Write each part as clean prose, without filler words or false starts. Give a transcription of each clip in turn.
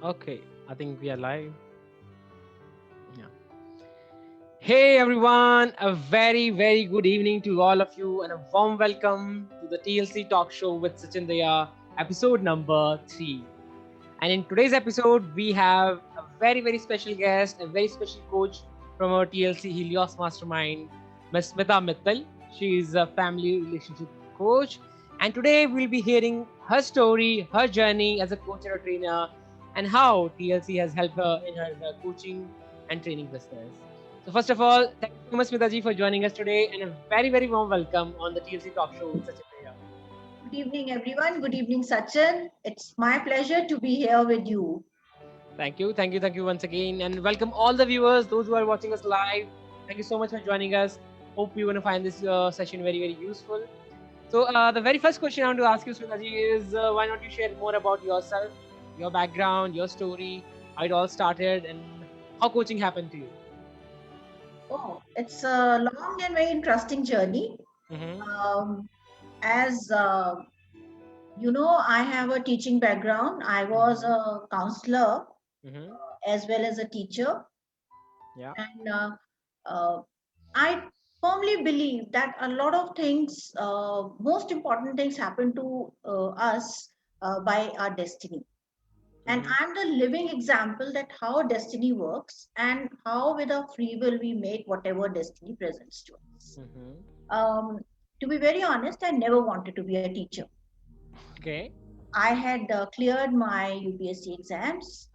Okay, I think we are live. Yeah. Hey everyone, a very good evening to all of you and a warm welcome to the TLC Talk Show with Sachin Daya, episode number 3. And in today's episode, we have a very special guest, a very special coach from our TLC Helios Mastermind, Ms. Smita Mittal. She is a family relationship coach. And today we'll be hearing her story, her journey as a coach and a trainer, and how TLC has helped her in her coaching and training business. So, first of all, thank you so much, Smita ji, for joining us today, and a very warm welcome on the TLC Talk Show with Sachin Daya. Good evening, everyone. Good evening, Sachin. It's my pleasure to be here with you. Thank you once again, and welcome all the viewers, those who are watching us live. Thank you so much for joining us. Hope you're going to find this session very useful. So, the very first question I want to ask you, Sunaji, is why not you share more about yourself, your background, your story, how it all started, and how coaching happened to you? Oh, it's a long and very interesting journey. Mm-hmm. Um, as you know, I have a teaching background. I was Mm-hmm. a counselor Mm-hmm. as well as a teacher, Yeah. and uh, I firmly believe that a lot of things, most important things, happen to us by our destiny. And Mm-hmm. I'm the living example that how destiny works and how with our free will we make whatever destiny presents to us. Mm-hmm. Um, to be very honest, I never wanted to be a teacher. Okay. I had cleared my UPSC exams,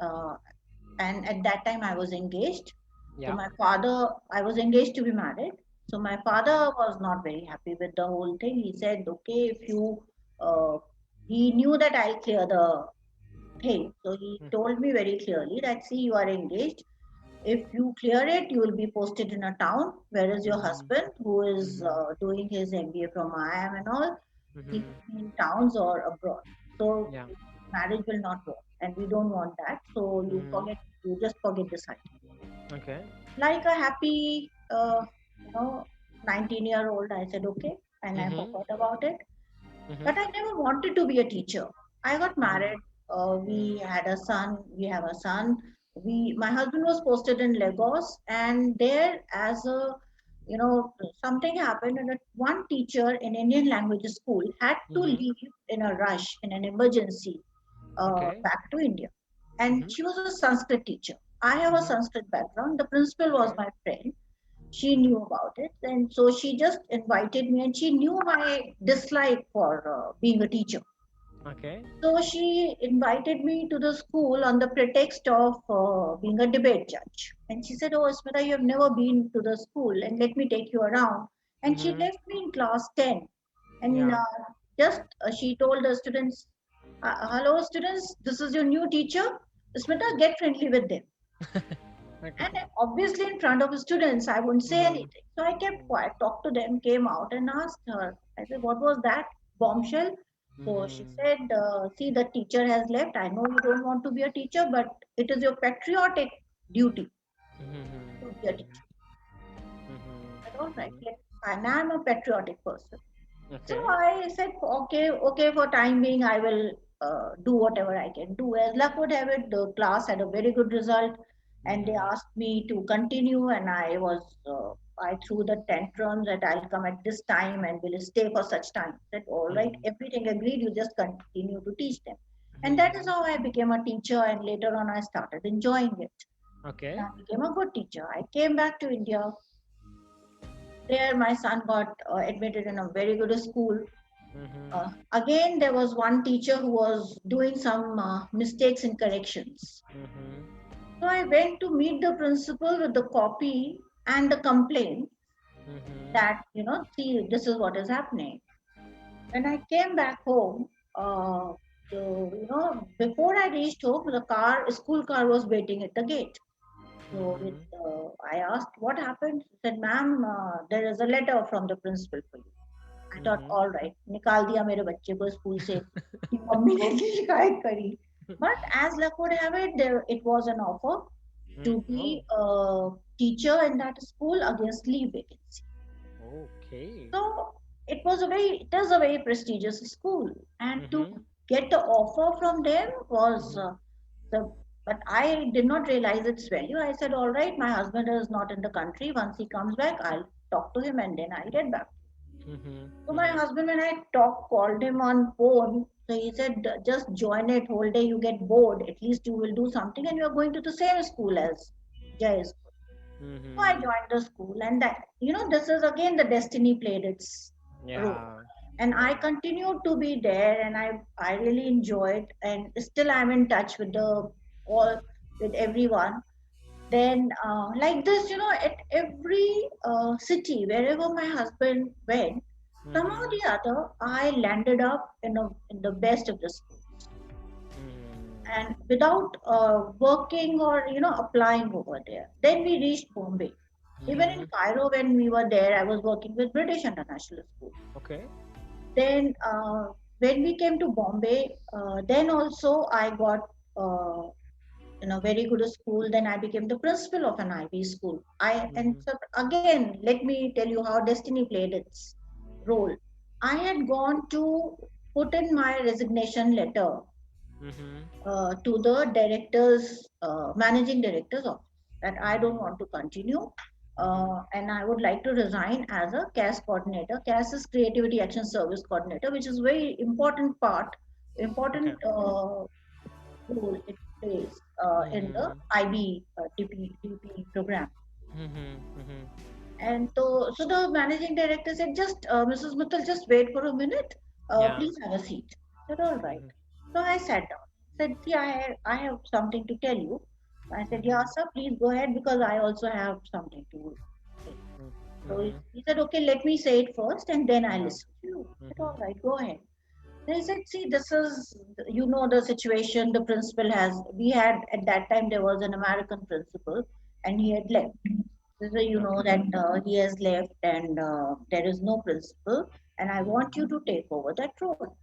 and at that time I was engaged. So Yeah. my father, I was engaged to be married. So my Mm-hmm. father was not very happy with the whole thing. He said, "Okay, if you," uh, he knew that I'll clear the thing. So he told me very clearly that, see, you are engaged. If you clear it, you will be posted in a town, whereas your Mm-hmm. husband, who is Mm-hmm. doing his MBA from IIM and all, he Mm-hmm. will be in towns or abroad. So Yeah. marriage will not work, and we don't want that. So Mm-hmm. you just forget this idea. Okay. Like a happy, 19-year-old, I said okay, and I Mm-hmm. forgot about it. Mm-hmm. But I never wanted to be a teacher. I got Mm-hmm. married. We had a son. We have a son. My husband was posted in Lagos, and there, as a, something happened, and one teacher in Indian language school had to Mm-hmm. leave in a rush, in an emergency, Okay. back to India. And Mm-hmm. she was a Sanskrit teacher. I have a Mm-hmm. Sanskrit background. The principal was Okay. my friend. She Mm-hmm. knew about it, and so she just invited me, and she knew my dislike for being a teacher. Okay. So she invited me to the school on the pretext of being a debate judge. And she said, "Oh, Smita, you have never been to the school, and let me take you around." And she Mm-hmm. left me in class 10. And Yeah. just she told the students, "Hello, students, this is your new teacher. Smita, get friendly with them." Okay. And obviously, in front of the students, I wouldn't say Mm-hmm. anything. So I kept quiet, talked to them, came out and asked her. I said, "What was that bombshell?" So she Mm-hmm. said, "See, the teacher has left. I know you don't want to be a teacher, but it is your patriotic duty to be a teacher." I said, "All right, Mm-hmm. and I'm a patriotic person." So Okay. I said, okay, for time being, I will do whatever I can do. As luck would have it, the class had a very good result, and they Mm-hmm. asked me to continue, and I threw the tantrums that I'll come at this time and will stay for such time. I said, all right, Mm-hmm. everything agreed, you just continue to teach them. And that is Mm-hmm. how I became a teacher, and later on, I started enjoying it. And Okay. I became a good teacher. I came back to India. There, my son got admitted in a very good school. Mm-hmm. Again, there was one teacher who was doing some mistakes in corrections. Mm-hmm. So I went to meet the principal with the copy and the complaint Mm-hmm. that, see, this is what is happening. When I came back home, before I reached home, school car was waiting at the gate. So Mm-hmm. I asked, what happened? She said, "Ma'am, there is a letter from the principal for you." I thought, Mm-hmm. all right, निकाल दिया मेरे बच्चे को school से कि mummy ने शिकायत करी. But as luck would have it, it was an offer to be Oh. a teacher in that school against leave vacancy. Okay. So it is a very prestigious school, and to Mm-hmm. get the offer from them was Mm-hmm. the But I did not realize its value. I said, all right, my husband is not in the country. Once he comes back, I'll talk to him and then I'll get back. So my husband, when I called him on phone. So he said, just join it. Whole day you get bored. At least you will do something, and you are going to the same school as Jay. So I joined the school, and that, this is again the destiny played its role. Yeah. And I continued to be there, and I really enjoyed, and still I'm in touch with all with everyone. Then like this, at every city, wherever my husband went, somehow or the other, I landed up in the best of the schools, and without working or applying over there. Then we reached Bombay. Even in Cairo, when we were there, I was working with British International School. Okay. Then when we came to Bombay, then also I got in a very good school. Then I became the principal of an IB school. And so again, let me tell you how destiny played its role. I had gone to put in my resignation letter to the managing director's office, that I don't want to continue. And I would like to resign as a CAS coordinator. CAS is Creativity Action Service Coordinator, which is very important role it plays in the IB DP program. And so the managing director said, just Mrs. Mittal, just wait for a minute. Please have a seat. I said, all right. So I sat down. Said, see, I have something to tell you. I said, yeah, sir, please go ahead because I also have something to say. So he said, okay, let me say it first and then I listen to you. I said, all right, go ahead. They said, see, this is, the situation the principal has. We had, at that time, there was an American principal and he had left. So you know that he has left and there is no principal, and I want you to take over that role.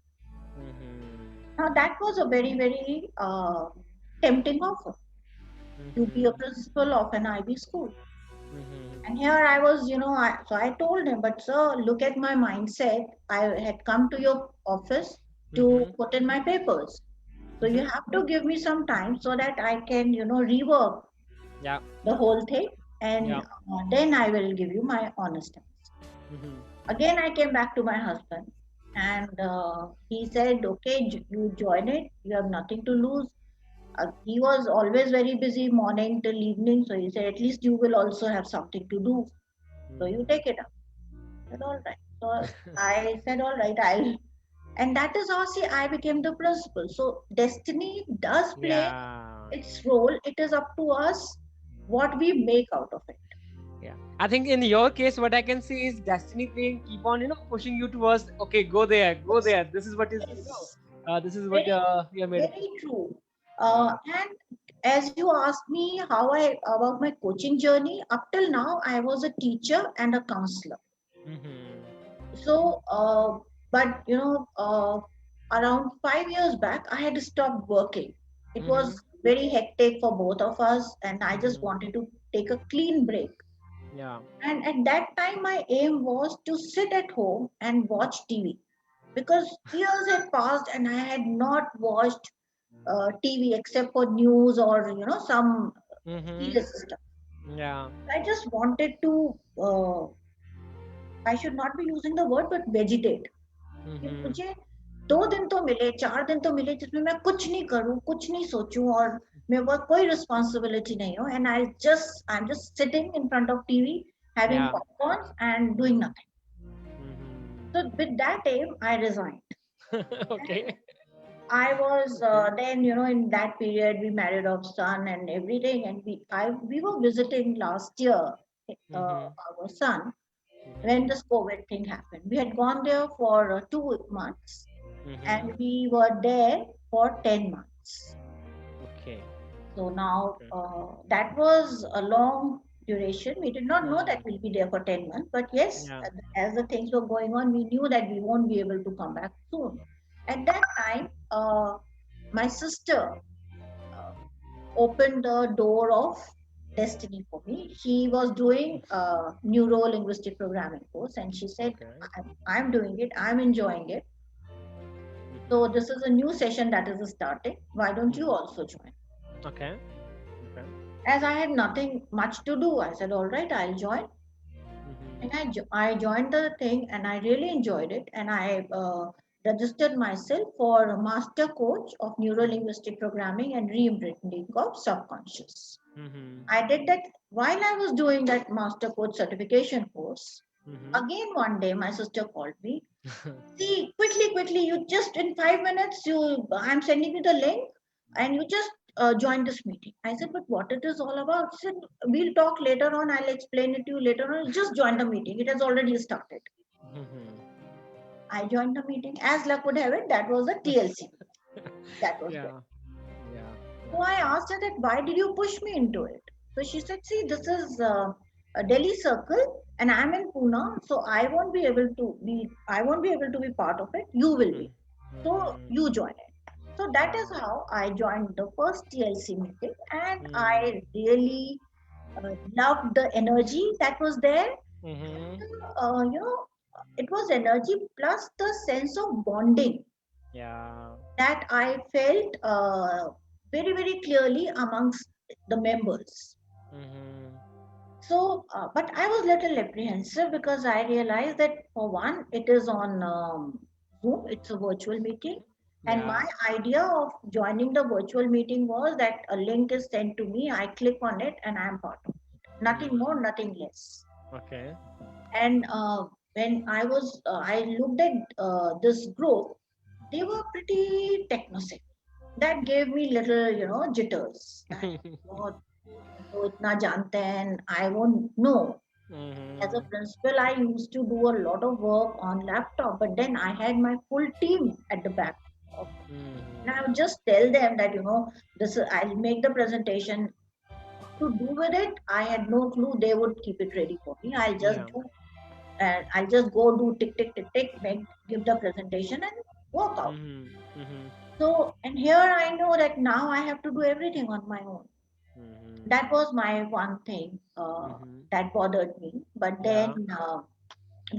Now, that was a very, very tempting offer to be a principal of an IB school. And here I was, so I told him, but sir, look at my mindset. I had come to your office to put in my papers. So you have to give me some time so that I can, rework the whole thing. And then I will give you my honest answer. Again, I came back to my husband and he said, okay, you join it. You have nothing to lose. He was always very busy morning till evening. So he said, at least you will also have something to do. So you take it up. I said, all right. So I said, all right, I'll. And that is how, see, I became the principal. So destiny does play its role. It is up to us what we make out of it. Yeah, I think in your case, what I can see is destiny playing keep on, pushing you towards, okay, go there, go there. This is what is, this is what you have made. Very true. And as you asked me about my coaching journey, up till now, I was a teacher and a counselor. So, but around 5 years back, I had stopped working. It was very hectic for both of us, and I just wanted to take a clean break. Yeah. And at that time, my aim was to sit at home and watch TV, because years had passed and I had not watched TV except for news or some serious stuff. Yeah. I just wanted to. I should not be using the word, but vegetate. कि मुझे 2 दिन तो मिले, 4 दिन तो मिले जिसमें मैं कुछ नहीं करूं, कुछ नहीं सोचूं और मेरे पास कोई responsibility नहीं हो, and I'm just sitting in front of TV having popcorns and doing nothing. So with that aim, I resigned. Okay. I was then in that period we married our son and everything, and we were visiting last year our son when this COVID thing happened. We had gone there for 2 months and we were there for 10 months. Okay. So now that was a long duration. We did not know that we'll be there for 10 months, but yes, as the things were going on, we knew that we won't be able to come back soon. At that time, my sister opened the door of destiny for me. She was doing a neuro-linguistic programming course, and she said, I'm doing it, I'm enjoying it. So this is a new session that is starting. Why don't you also join? Okay. Okay. As I had nothing much to do, I said, all right, I'll join. And I joined the thing and I really enjoyed it. And I registered myself for a master coach of neuro-linguistic programming and re-imprinting of subconscious. Mm-hmm. I did that while I was doing that master coach certification course. Mm-hmm. Again, one day, my sister called me. See, quickly, you just in 5 minutes, I'm sending you the link and you just join this meeting. I said, but what it is all about? She said, we'll talk later on. I'll explain it to you later on. Just join the meeting. It has already started. Mm-hmm. I joined the meeting. As luck would have it, that was a TLC. That was there. Yeah. Yeah. So I asked her that why did you push me into it? So she said, see, this is a Delhi circle and I'm in Pune, so I won't be able to be part of it. You will Yeah. be. So you join it. So that is Yeah. how I joined the first TLC meeting, and Mm. I really loved the energy that was there. Mm-hmm. It was energy plus the sense of bonding Yeah. that I felt very, very clearly amongst the members. Mm-hmm. But I was little apprehensive because I realized that for one, it is on Zoom, it's a virtual meeting. And Yeah. my idea of joining the virtual meeting was that a link is sent to me, I click on it, and I'm part of it. Nothing Mm. more, nothing less. Okay. And when I looked at this group, they were pretty techno-savvy. That gave me little, jitters. That oh, तो इतना जानते हैं and I won't know. As a Mm-hmm. principal, I used to do a lot of work on laptop, but then I had my full team at the back. And I would Mm-hmm. just tell them that, I'll make the presentation. To do with it, I had no clue. They would keep it ready for me. I'll just Yeah. do, and I'll just go do tick, tick, tick, tick, give the presentation and work out. Mm-hmm. Mm-hmm. So, and here I know that now I have to do everything on my own. That was my one thing Mm-hmm. that bothered me. But Yeah. then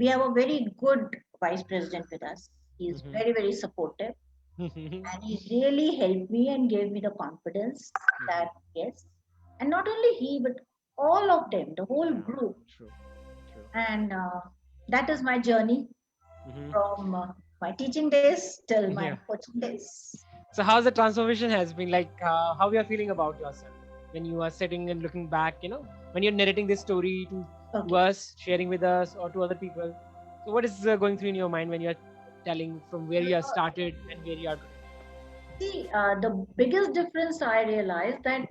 we have a very good vice president with us. He's Mm-hmm. very, very supportive, Mm-hmm. and he really helped me and gave me the confidence that yes, and not only he, but all of them, the whole Yeah. group. True. True. And that is my journey Mm-hmm. from my teaching days till my Yeah. coaching days. So how's the transformation has been like? How you are feeling about yourself when you are sitting and looking back? When you're narrating this story to Okay. us, sharing with us, or to other people. So what is going through in your mind when you're telling from where you have started and where you are today? See, the biggest difference I realized that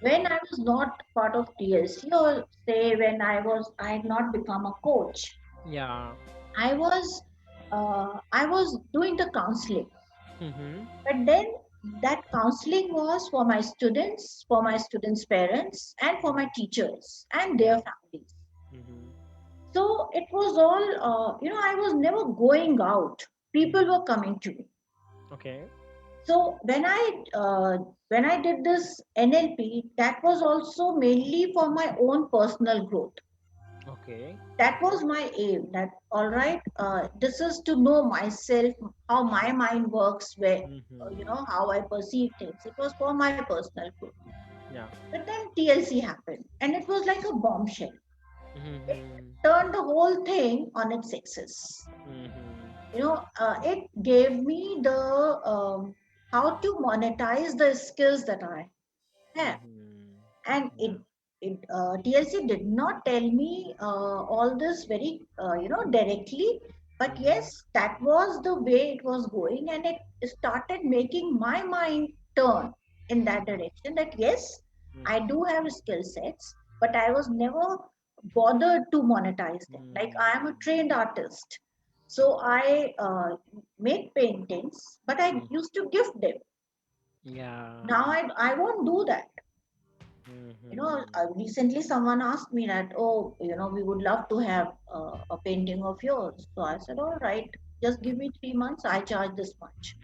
when I was not part of TLC, or say when I had not become a coach, Yeah. I was, I was doing the counseling. Mm-hmm. But then that counseling was for my students' parents, and for my teachers and Yeah. their families. Mm-hmm. So it was all, I was never going out. People were coming to me. Okay. So when I did this NLP, that was also mainly for my own personal growth. Okay. That was my aim. That all right, this is to know myself, how my mind works, where Mm-hmm. how I perceive things. It was for my personal growth. Yeah. But then TLC happened, and it was like a bombshell. It Mm-hmm. turned the whole thing on its axis. Mm-hmm. It gave me the how to monetize the skills that I have. Mm-hmm. And Yeah. TLC did not tell me all this very, directly, but Mm-hmm. yes, that was the way it was going, and it started making my mind turn in that direction. That yes, I do have skill sets, but I was never bothered to monetize them. Like I am a trained artist, so I make paintings, but I Mm-hmm. used to gift them. Yeah. Now I won't do that. Mm-hmm. Recently someone asked me that, oh, we would love to have a painting of yours. So I said, all right, just give me 3 months, I charge this much.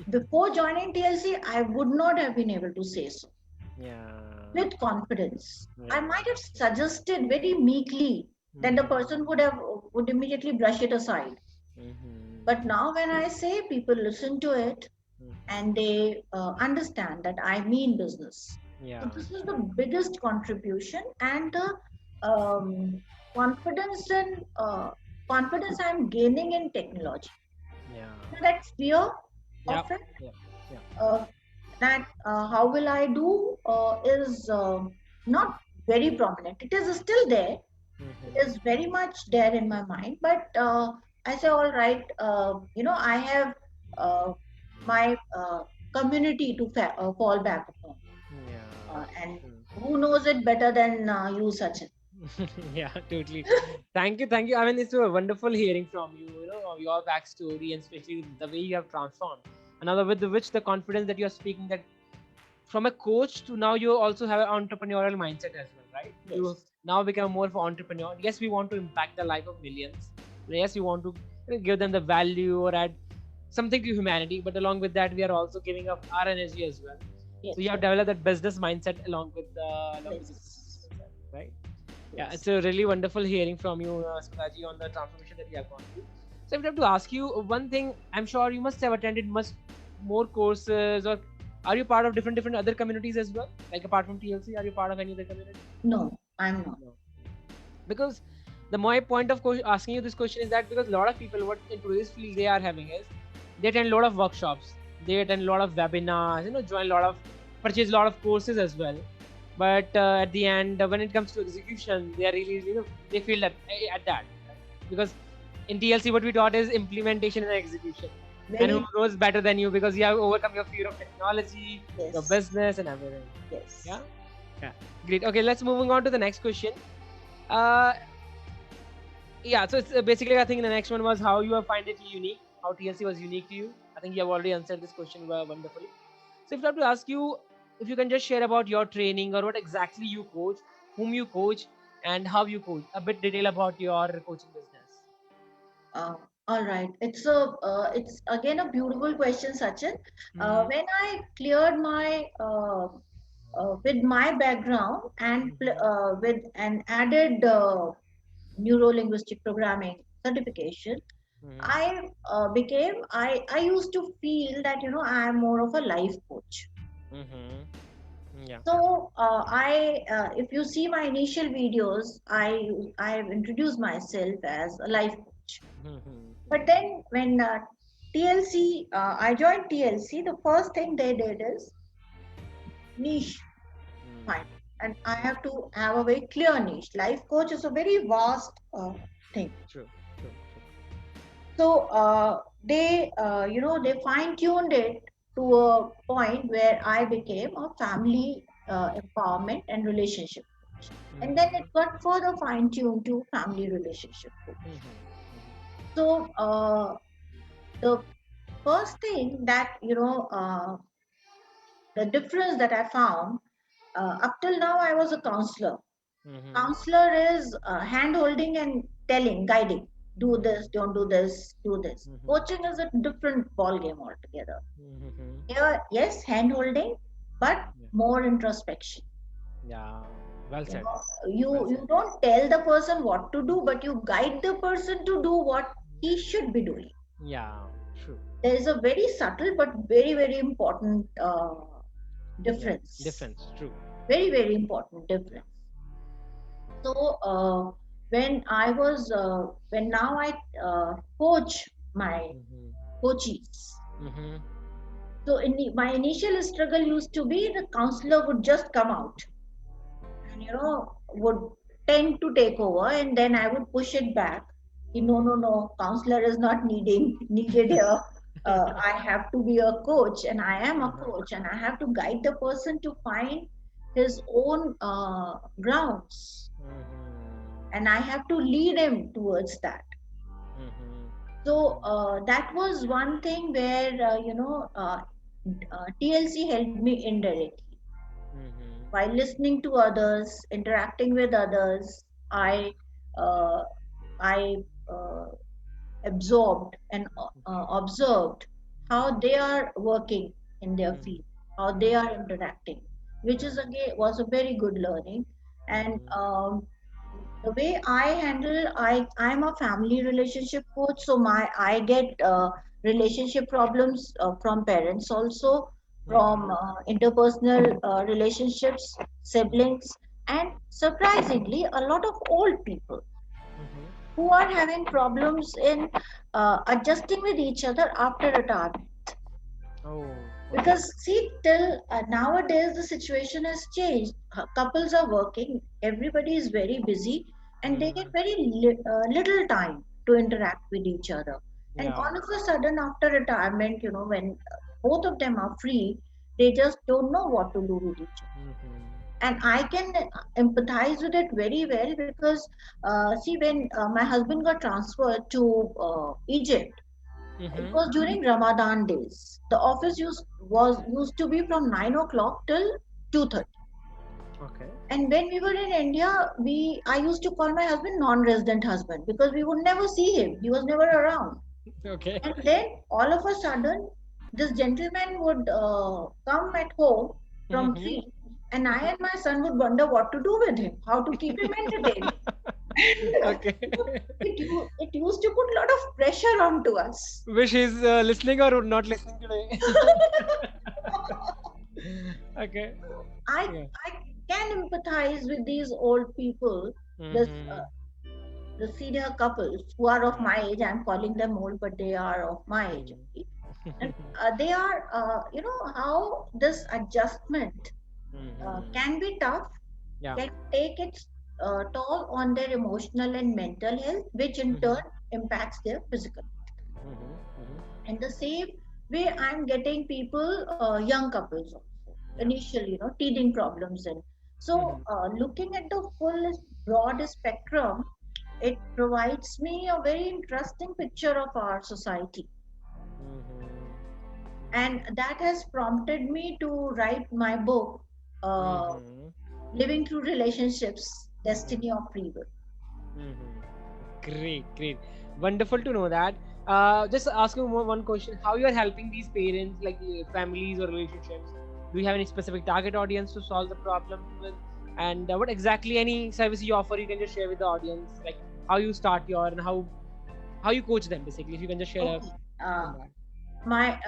Before joining TLC, I would not have been able to say so Yeah. with confidence. I Yeah. might have suggested very meekly that the Mm-hmm. person would immediately brush it aside. Mm-hmm. But now when I say, people listen to it, and they understand that I mean business. So Yeah. this is the biggest contribution, and the um, confidence and confidence I'm gaining in technology. Yeah. So that fear Yeah. of it, Yeah. Yeah. uh, that how will I do, is not very prominent. It is still there. It is very much there in my mind, but I say, all right, I have my community to fall back upon, Yeah. and True. who knows it better than you, Sachin? Yeah, totally. Thank you, thank you. I mean, it's a wonderful hearing from you. You know, of your backstory and especially the way you have transformed. Another with which the confidence that you are speaking, that from a coach to now you also have an entrepreneurial mindset as well, right? You Yes, now become more of an entrepreneur. Yes, we want to impact the life of millions. Yes, we want to, give them the value or add something to humanity. But along with that, we are also giving up our energy as well. So you yes, have developed that business mindset along with the business yes, as well, right? Yeah, yes. it's a really wonderful hearing from you, Smitaji, on the transformation that you have gone through. So, if I have to ask you one thing, I'm sure you must have attended much more courses, or are you part of different other communities as well? Like apart from TLC, are you part of any other community? No, I'm not. No. Because the my point of asking you this question is that because a lot of people, what in today's field they are having is they attend a lot of workshops, they attend a lot of webinars, join a lot of purchase a lot of courses as well. But at the end, when it comes to execution, they are really, they feel that at that, right? Because in TLC, what we taught is implementation and execution. And who Very, knows better than you because you have overcome your fear of technology, your yes, business, and everything. yes. Yeah, yeah, great. Okay, let's moving on to the next question. Uh, yeah, so it's basically, I think the next one was how you have find it unique, how TLC was unique to you. I think you have already answered this question wonderfully. So if I have to ask you, if you can just share about your training or what exactly you coach, whom you coach, and how you coach, a bit detail about your coaching business. Uh, all right. It's again a beautiful question, Sachin. Mm-hmm. When I cleared my with my background and with an added neuro linguistic programming certification, Mm-hmm. I used to feel that I am more of a life coach. Mm-hmm. Yeah. So if you see my initial videos, I have introduced myself as a life coach. Mm-hmm. But then when I joined TLC, the first thing they did is niche find, and I have to have a very clear niche. Life coach is a very vast thing. True. True. So they fine tuned it to a point where I became a family empowerment and relationship coach, and then it Mm-hmm. got further fine tuned to family relationship coach. Mm-hmm. So the first thing that the difference that I found, up till now I was a counselor. Mm-hmm. Counselor is hand holding and telling, guiding, do this, Mm-hmm. don't do this, do this. Mm-hmm. Coaching is a different ball game altogether. Mm-hmm. Here, yes, hand holding, but Yeah. more introspection. Yeah. Well You said. know, Well you said. don't tell the person what to do, but you guide the person to do what he should be doing. Yeah. True. There is a very subtle but very, very important Yeah. difference. Difference. True. Very, very important difference. So when now I coach my Mm-hmm. coaches. Mm-hmm. So my initial struggle used to be the counselor would just come out and would tend to take over, and then I would push it back. No, no, no, counselor is not needed here. I have to be a coach, and I am a Uh-huh. coach, and I have to guide the person to find his own grounds, Mm-hmm. and I have to lead him towards that. So Mm-hmm. that was one thing where TLC helped me indirectly Mm-hmm. by listening to others, interacting with others. Uh, I uh, absorbed and observed how they are working in their Mm-hmm. field, how they are interacting, which is again was a very good learning. And Mm-hmm. the way I handle, I'm a family relationship coach, so I get relationship problems from parents also, from interpersonal relationships, siblings, and surprisingly, a lot of old people who are having problems in adjusting with each other after retirement. Oh, okay. Because see, till nowadays the situation has changed. Couples are working, everybody is very busy, and they get very little time to interact with each other. And Yeah. all of a sudden, after retirement, when both of them are free, they just don't know what to do with each other. And I can empathize with it very well because, see, when my husband got transferred to Egypt, it was during Ramadan days. The office used to be from 9 o'clock till 2:30. Okay. And when we were in India, I used to call my husband non-resident husband because we would never see him. He was never around. Okay. And then all of a sudden, this gentleman would come at home from field, and I and my son would wonder what to do with him, how to keep him entertained. And Okay. it used to put a lot of pressure onto us. Wish he's listening or not listening today. Okay. I Yeah. I can empathize with these old people, this the senior couples who are of my age. I'm calling them old, but they are of my age only. And they are, how this adjustment can be tough, Yeah. can take its toll on their emotional and mental health, which in turn impacts their physical. And the same way, I'm getting people, young couples also, Yeah. initially, teething problems. And so, looking at the full broad spectrum, it provides me a very interesting picture of our society. And that has prompted me to write my book, uh, Living Through Relationships, Destiny of Free Will. Great, great. Wonderful to know that. Just ask you one question. How you are helping these parents, like families or relationships? Do you have any specific target audience to solve the problem with? And what exactly any service you offer, you can just share with the audience, like how you start your and how you coach them, basically. If you can just share Okay. on that. My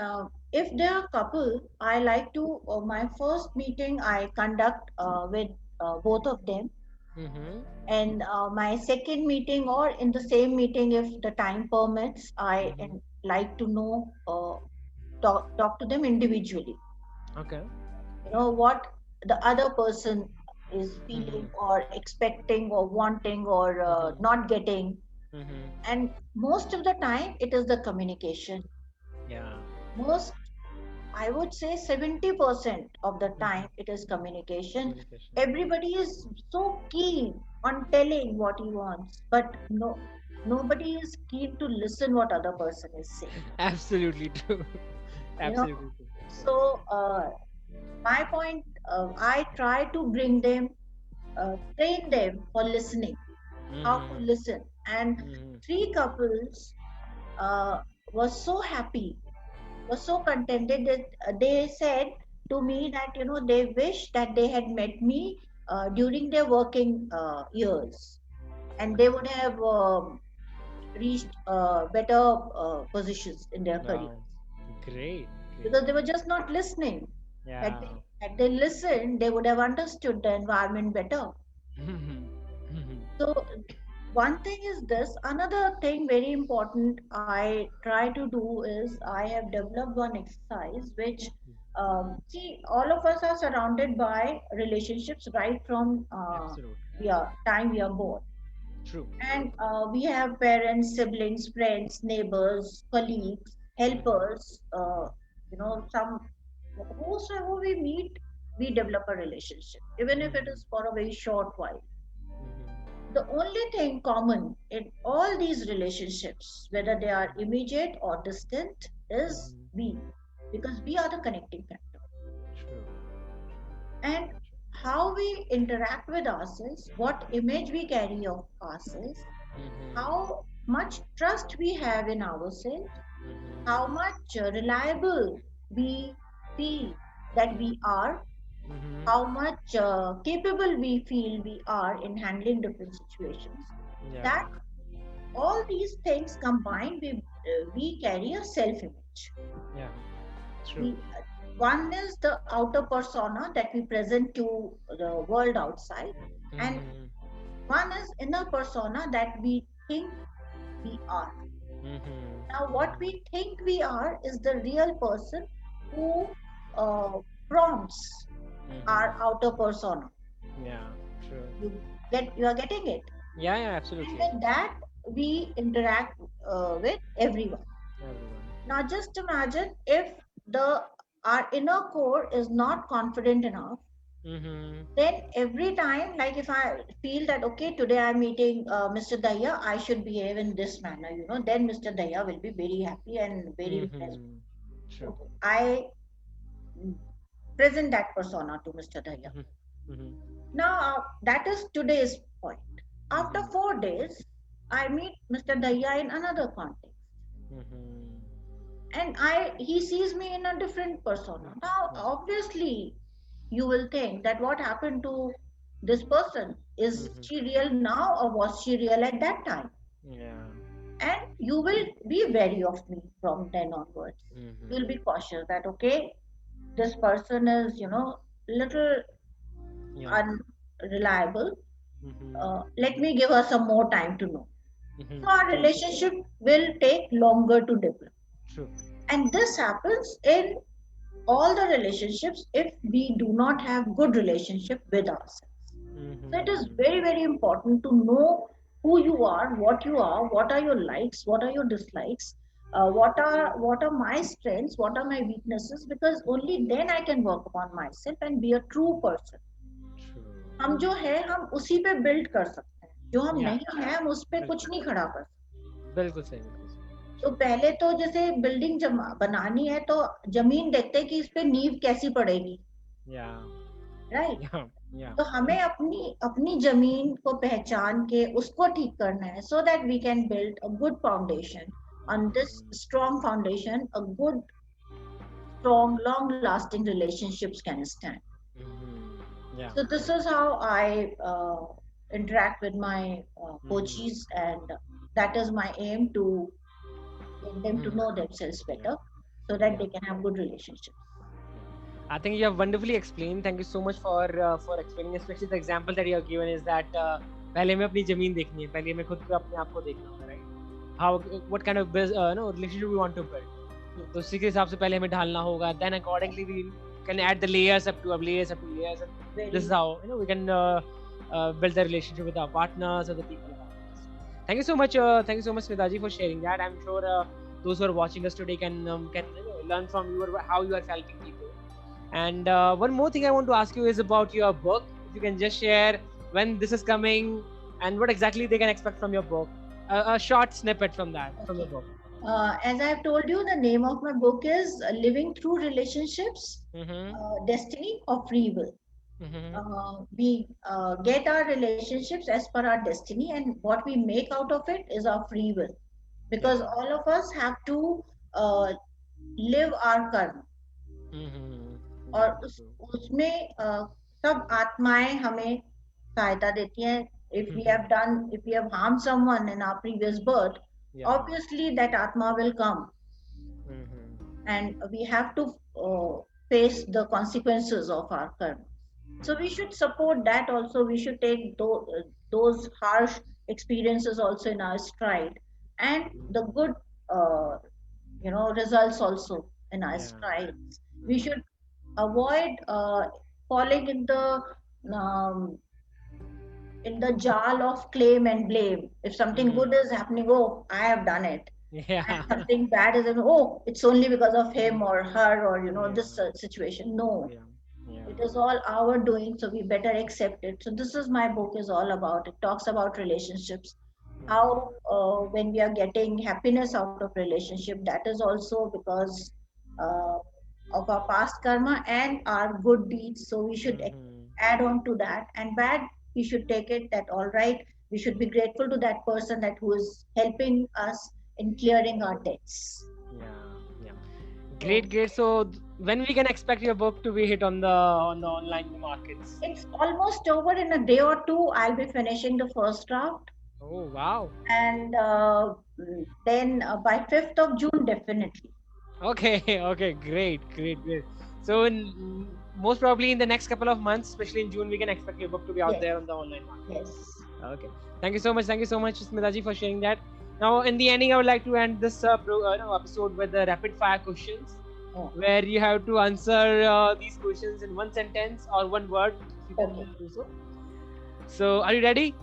If they're a couple, I like to my first meeting I conduct with both of them, and my second meeting or in the same meeting, if the time permits, like to know talk to them individually. Okay. What the other person is feeling or expecting or wanting or not getting, and most of the time it is the communication. Yeah. Most, I would say 70% of the time it is communication. Communication. Everybody is so keen on telling what he wants, but nobody is keen to listen what other person is saying. Absolutely true. You know, Absolutely true. so my point, I try to bring them, train them for listening, how to listen. And three couples uh, were so happy, were so contented that they said to me that they wish that they had met me during their working years, and they would have reached better positions in their careers, Wow. Great. Great. because they were just not listening. Had Yeah. they listened, they would have understood the environment better. So one thing is this. Another thing very important I try to do is I have developed one exercise which, see, all of us are surrounded by relationships right from Absolutely. time we are born. True. And we have parents, siblings, friends, neighbors, colleagues, helpers, some, whosoever we meet, we develop a relationship, even if it is for a very short while. The only thing common in all these relationships, whether they are immediate or distant, is we, because we are the connecting factor. True. And how we interact with ourselves, what image we carry of ourselves, how much trust we have in ourselves, how much reliable we feel that we are, how much capable we feel we are in handling different situations. Yeah. That all these things combined, we we carry a self-image. Yeah. True. One is the outer persona that we present to the world outside, and Mm-hmm. one is inner persona that we think we are. Now, what we think we are is the real person who uh, prompts our outer persona. Yeah. True. You are getting it, Yeah. Yeah. and Absolutely. with that we interact with everyone. Everyone. Now, just imagine if the our inner core is not confident enough, Mm-hmm. then every time, like if I feel that okay, today I'm meeting Mr. Daya, I should behave in this manner, then Mr. Daya will be very happy and very impressed. Mm-hmm. True. Okay, I present that persona to Mr. Daya. Mm-hmm. Mm-hmm. Now, that is today's point. After Mm-hmm. 4 days, I meet Mr. Daya in another context, Mm-hmm. and he sees me in a different persona. Now, Yeah. obviously, you will think that what happened to this person? Is Mm-hmm. she real now or was she real at that time? Yeah. And you will be wary of me from then onwards. You'll Mm-hmm. be cautious that okay, this person is, little Yeah. unreliable. Mm-hmm. Let me give her some more time to know. Mm-hmm. So our True. relationship will take longer to develop. True. And this happens in all the relationships if we do not have good relationship with ourselves. So it is Mm-hmm. very, very important to know who you are, what are your likes, what are your dislikes, what are my strengths, what are my weaknesses, because only then I can work upon myself and be a true person. True. हम जो है हम उसी पे build कर सकते हैं, जो हम Yeah. नहीं है हम उस पे कुछ बिल्कुल नहीं खड़ा कर सकते। बिल्कुल सही बिल्कुल सही। तो True. पहले तो जैसे बिल्डिंग बनानी है तो जमीन देखते हैं कि इस पे नींव कैसी पड़ेगी, Yeah. राइट। Yeah. Yeah. तो हमें अपनी अपनी जमीन को पहचान के उसको ठीक करना है, so that we can build a good foundation. On this strong foundation a good strong long lasting relationships can stand. Mm-hmm. Yeah. So this is how I interact with my Mm-hmm. coaches, and that is my aim, to get them to Mm-hmm. know themselves Yeah. better so that Yeah. they can have good relationships. I think you have wonderfully explained. Thank you so much for explaining. Especially the example that you have given is that पहले हमें अपनी जमीन देखनी है, पहले हमें खुद को अपने आप को देखना होगा, right? How what kind of relationship we want to build. तो उसी के हिसाब से पहले हमें ढालना होगा. Then accordingly we can add the layers up to layers up to layers. And this is how we can build the relationship with our partners or the people around us. Thank you so much. Thank you so much, Smitaji, for sharing that. I'm sure those who are watching us today can learn from you how you are helping people. And one more thing I want to ask you is about your book. If you can just share when this is coming and what exactly they can expect from your book. A short snippet from that, from your book. As I have told you, the name of my book is Living Through Relationships, Mm-hmm. Destiny or Free Will. We get our relationships as per our destiny, and what we make out of it is our free will, because Yeah. all of us have to uh, live our karma. Mm-hmm. और Yeah. True. उसमें सब आत्माएं हमें सहायता देती हैं. If we have harmed someone in our previous birth, Yeah. obviously that atma will come, Mm-hmm. and we have to face the consequences of our karma. So we should support that also. We should take those harsh experiences also in our stride, and the good uh, results also in our Yeah. strides. We should avoid falling um, in the jar of claim and blame. If something good is happening, oh, I have done it. And Yeah. something bad is, oh, it's only because of him or her, or this situation. No, Yeah. Yeah. it is all our doing, so we better accept it. So this is my book is all about. It talks about relationships, how when we are getting happiness out of relationship, that is also because uh, of our past karma and our good deeds. So we should add on to that, and bad we should take it that all right. We should be grateful to that person that who is helping us in clearing our debts. Yeah. Yeah. So Great, great. So when we can expect your book to be hit on the online markets? it's almost over. In a day or two, I'll be finishing the first draft. Oh, wow. And then by 5th of June, definitely. Okay, okay, great, great, great. So, most probably in the next couple of months, especially in June, we can expect your book to be out Yes, there on the online market. yes. Okay. Thank you so much. Thank you so much, Smitaji, for sharing that. Now, in the ending, I would like to end this episode with the rapid fire questions, Oh, where you have to answer these questions in one sentence or one word, if you can okay. do so. So, are you ready?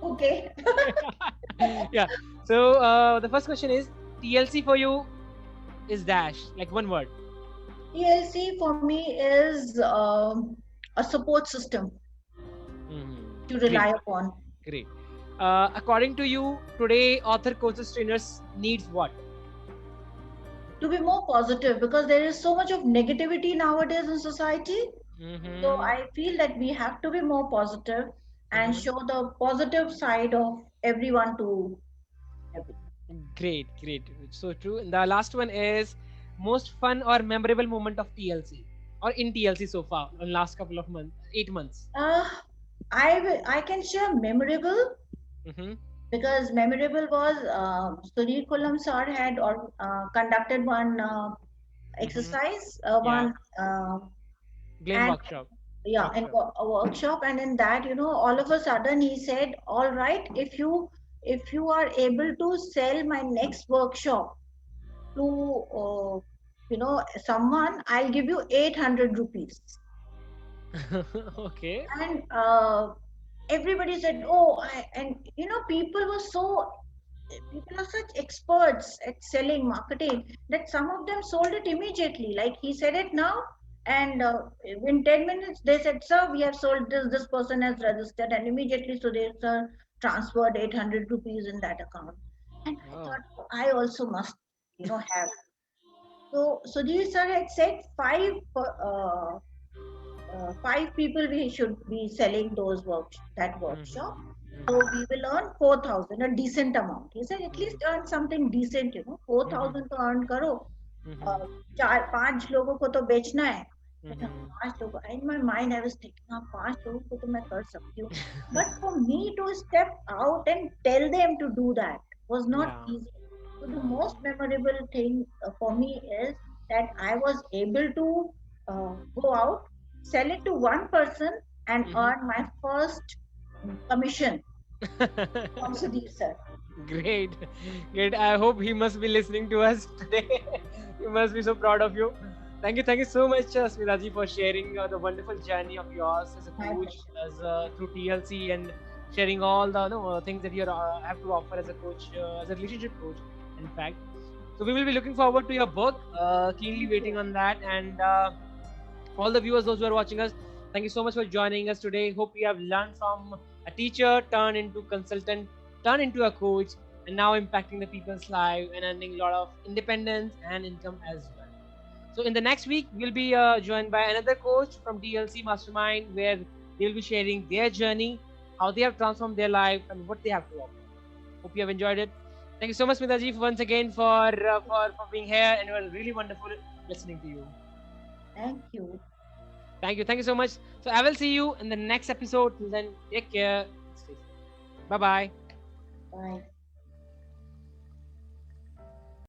Okay. Yeah. So, the first question is TLC for you is dash, like one word. TLC for me is a support system to Great, rely upon. great. According to you, today author coaches trainers needs what? To be more positive, because there is so much of negativity nowadays in society. So Mm-hmm. I feel that we have to be more positive and Mm-hmm. show the positive side of everyone to everyone. Great, great. So true. And the last one is most fun or memorable moment of TLC or in TLC so far in last couple of months, 8 months. Uh, I can share memorable, Mm-hmm. because memorable was Sunil Kulam sir had conducted one Mm-hmm. exercise, Yeah. one Blame and workshop. yeah, in Workshop. a workshop, and in that, all of a sudden he said, "All right, if you are able to sell my next workshop to someone, I'll give you 800 rupees." Okay. And everybody said, "Oh," and people are such experts at selling marketing that some of them sold it immediately. Like he said it now, and in 10 minutes they said, "Sir, we have sold this. This person has registered," and immediately so they transferred 800 rupees in that account. And I Oh. thought, "Oh, I also must, have." So Sudhir sir had said five people we should be selling that workshop. So Mm-hmm. we will earn 4,000, a decent amount. He said at least Mm-hmm. earn something decent, 4,000 to earn karo. Mm-hmm. चार पांच लोगों को तो बेचना है. कहता, Mm-hmm. पांच लोगों. In my mind I was thinking, हाँ, पांच लोगों को तो मैं कर सकती हूँ. But for me to step out and tell them to do that was not Yeah. easy. So the most memorable thing for me is that I was able to go out, sell it to one person, and Mm-hmm. earn my first commission from Sudhir sir. Great, great. I hope he must be listening to us today. He must be so proud of you. Thank you so much, Smitaji, for sharing the wonderful journey of yours as a My coach, pleasure. as through TLC, and sharing all the things that you have to offer as a coach, as a relationship coach. In fact, so we will be looking forward to your book. Keenly Thank waiting you. on that, and all the viewers, those who are watching us, thank you so much for joining us today. Hope you have learned from a teacher, turn into consultant, turn into a coach, and now impacting the people's life and earning a lot of independence and income as well. So in the next week, we'll be joined by another coach from DLC Mastermind, where they'll be sharing their journey, how they have transformed their life, and what they have to offer. Hope you have enjoyed it. Thank you so much, Smitaji, once again for being here, and it was really wonderful listening to you. Thank you. Thank you so much. So I will see you in the next episode. Till then, take care. Stay safe. Bye bye. Bye.